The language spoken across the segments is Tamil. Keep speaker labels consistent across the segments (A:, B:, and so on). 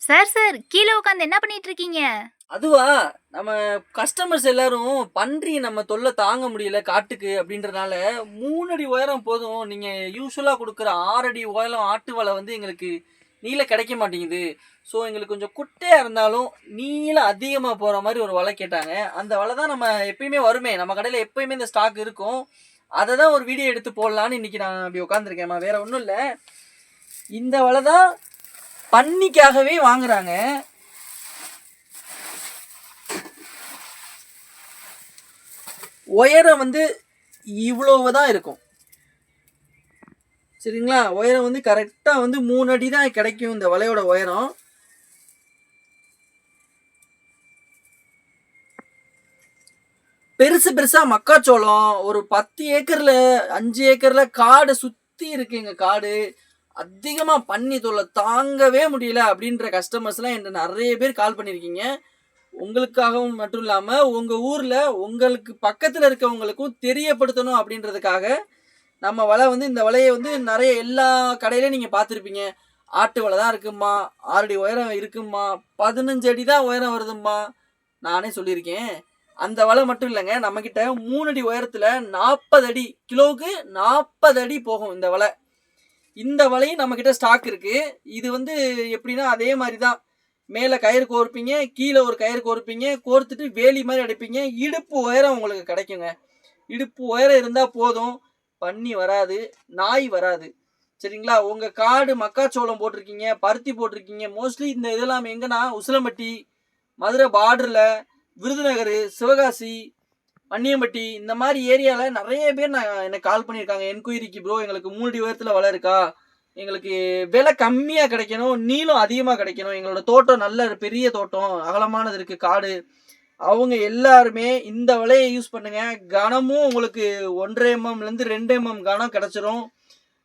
A: சார் கீழே உட்காந்து என்ன பண்ணிட்டு இருக்கீங்க?
B: அதுவா, நம்ம கஸ்டமர்ஸ் எல்லாரும் பன்றி நம்ம தொல்லை தாங்க முடியல காட்டுக்கு அப்படின்றனால 3 அடி உயரம் போதும். நீங்க யூசுவலா குடுக்குற 6 அடி உயரம் ஆட்டு வலை வந்து எங்களுக்கு நீளம் கிடைக்க மாட்டேங்குது. ஸோ எங்களுக்கு கொஞ்சம் குட்டையா இருந்தாலும் நீளம் அதிகமா போற மாரி ஒரு வலை கேட்டாங்க. அந்த வலை தான் நம்ம எப்பயுமே வருமே. நம்ம கடையில எப்பயுமே இந்த ஸ்டாக் இருக்கும். அத தான் ஒரு வீடியோ எடுத்து போடலான்னு இன்னைக்கு நான் இப்படி உட்காந்துருக்கேன்மா. வேற ஒண்ணும் இல்ல. இந்த வலை தான் பன்னிக்காகவே வாங்குறாங்க. உயரம் வந்து இவ்வளவு தான் இருக்கும். சரிங்களா? உயரம் வந்து கரெக்டா வந்து 3 அடி தான் கிடைக்கும் இந்த வலையோட உயரம். பெருசு பெருசா மக்காச்சோளம் ஒரு 10 ஏக்கர்ல 5 ஏக்கர்ல காடு சுத்தி இருக்கு. எங்க காடு அதிகமா பன்னி தொல்லை தாங்கவே முடியல அப்படின்ற கஸ்டமர்ஸ்லாம் என்கிட்ட நிறைய பேர் கால் பண்ணியிருக்கீங்க. உங்களுக்காகவும் மட்டும் இல்லாமல் உங்கள் ஊரில் உங்களுக்கு பக்கத்தில் இருக்கவங்களுக்கும் தெரியப்படுத்தணும் அப்படின்றதுக்காக நம்ம வலை வந்து இந்த வலையை வந்து நிறைய எல்லா கடையிலையும் நீங்கள் பார்த்துருப்பீங்க. ஆட்டு வலை தான் இருக்குமா, 6 அடி உயரம் இருக்குமா, 15 அடி தான் உயரம் வருதும்மா, நானே சொல்லியிருக்கேன். அந்த வலை மட்டும் இல்லைங்க, நம்மக்கிட்ட 3 அடி உயரத்தில் 40 அடி கிலோவுக்கு 40 அடி போகும் இந்த வலை. இந்த வலையும் நம்மக்கிட்ட ஸ்டாக் இருக்குது. இது வந்து எப்படின்னா அதே மாதிரி தான், மேலே கயிறு கோர்ப்பீங்க, கீழே ஒரு கயிறு கோர்ப்பீங்க, கோர்த்துட்டு வேலி மாதிரி அடைப்பீங்க. இடுப்பு உயரம் உங்களுக்கு கிடைக்குங்க. இடுப்பு உயரம் இருந்தால் போதும், பன்னி வராது, நாய் வராது. சரிங்களா? உங்கள் காடு மக்காச்சோளம் போட்டிருக்கீங்க, பருத்தி போட்டிருக்கீங்க. மோஸ்ட்லி இந்த இதெல்லாம் எங்கன்னா உசிலம்பட்டி, மதுரை பார்டரில், விருதுநகர், சிவகாசி, மன்னியம்பட்டி இந்த மாதிரி ஏரியாவில் நிறைய பேர் எனக்கு கால் பண்ணியிருக்காங்க. என்கொயரிக்கு ப்ரோ எங்களுக்கு 3 அடி உயரத்தில் வலை இருக்கா, எங்களுக்கு விலை கம்மியாக கிடைக்கணும், நீளம் அதிகமாக கிடைக்கணும், எங்களோட தோட்டம் நல்ல பெரிய தோட்டம், அகலமானது இருக்குது காடு. அவங்க எல்லாருமே இந்த வலையை யூஸ் பண்ணுங்க. கனமும் உங்களுக்கு 1.5 mm 2 mm கனம் கிடச்சிரும்.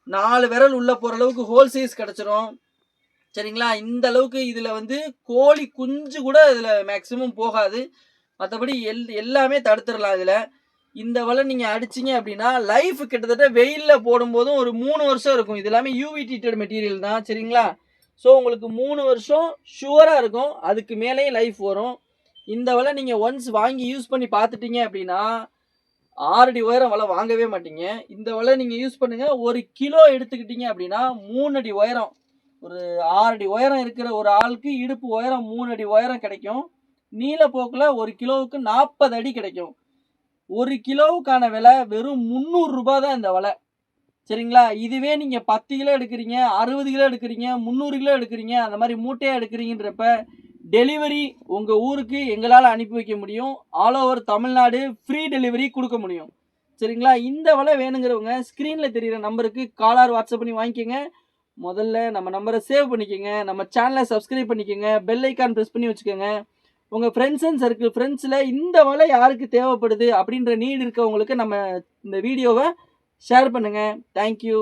B: 4 விரல் உள்ளே போகிற அளவுக்கு ஹோல் சைஸ் கிடச்சிரும். சரிங்களா? இந்த அளவுக்கு இதில் வந்து கோழி குஞ்சு கூட இதில் மேக்ஸிமம் போகாது. மற்றபடி எல்லாமே தடுத்துடலாம் இதில். இந்த வலை நீங்கள் அடிச்சிங்க அப்படின்னா லைஃப் கிட்டத்தட்ட வெயிலில் போடும்போதும் ஒரு 3 வருஷம் இருக்கும். இது எல்லாமே யூவி ட்ரீட்டட் மெட்டீரியல் தான். சரிங்களா? ஸோ உங்களுக்கு 3 வருஷம் ஷுவராக இருக்கும். அதுக்கு மேலேயும் லைஃப் வரும். இந்த வலை நீங்கள் ஒன்ஸ் வாங்கி யூஸ் பண்ணி பார்த்துட்டீங்க அப்படின்னா 6 அடி உயரம் வலை வாங்கவே மாட்டீங்க. இந்த வலை நீங்கள் யூஸ் பண்ணுங்கள். 1 கிலோ எடுத்துக்கிட்டீங்க அப்படின்னா 3 அடி உயரம், ஒரு 6 அடி உயரம் இருக்கிற ஒரு ஆளுக்கு இடுப்பு உயரம் 3 அடி உயரம் கிடைக்கும். நீளப்போக்கில் 1 கிலோவுக்கு 40 அடி கிடைக்கும். 1 கிலோவுக்கான விலை வெறும் 300 ரூபாய் தான் இந்த வலை. சரிங்களா? இதுவே நீங்கள் 10 கிலோ எடுக்கிறீங்க, 60 கிலோ எடுக்கிறீங்க, 300 கிலோ எடுக்கிறீங்க, அந்த மாதிரி மூட்டையாக எடுக்கிறீங்கன்றப்ப டெலிவரி உங்கள் ஊருக்கு எங்களால் அனுப்பி வைக்க முடியும். All over Tamil Nadu free delivery கொடுக்க முடியும். சரிங்களா? இந்த வலை வேணுங்கிறவங்க ஸ்க்ரீனில் தெரிகிற நம்பருக்கு காலார் வாட்ஸ்அப் பண்ணி வாங்கிக்கோங்க. முதல்ல நம்ம நம்பரை சேவ் பண்ணிக்கோங்க, நம்ம சேனலை சப்ஸ்கிரைப் பண்ணிக்கோங்க, பெல் ஐக்கான் ப்ரெஸ் பண்ணி வச்சுக்கோங்க. உங்கள் ஃப்ரெண்ட்ஸ் அண்ட் சர்க்கிள் ஃப்ரெண்ட்ஸில் இந்த வலை யாருக்கு தேவைப்படுது அப்படின்ற நீடு இருக்கவங்களுக்கு நம்ம இந்த வீடியோவை ஷேர் பண்ணுங்கள். தேங்க்யூ.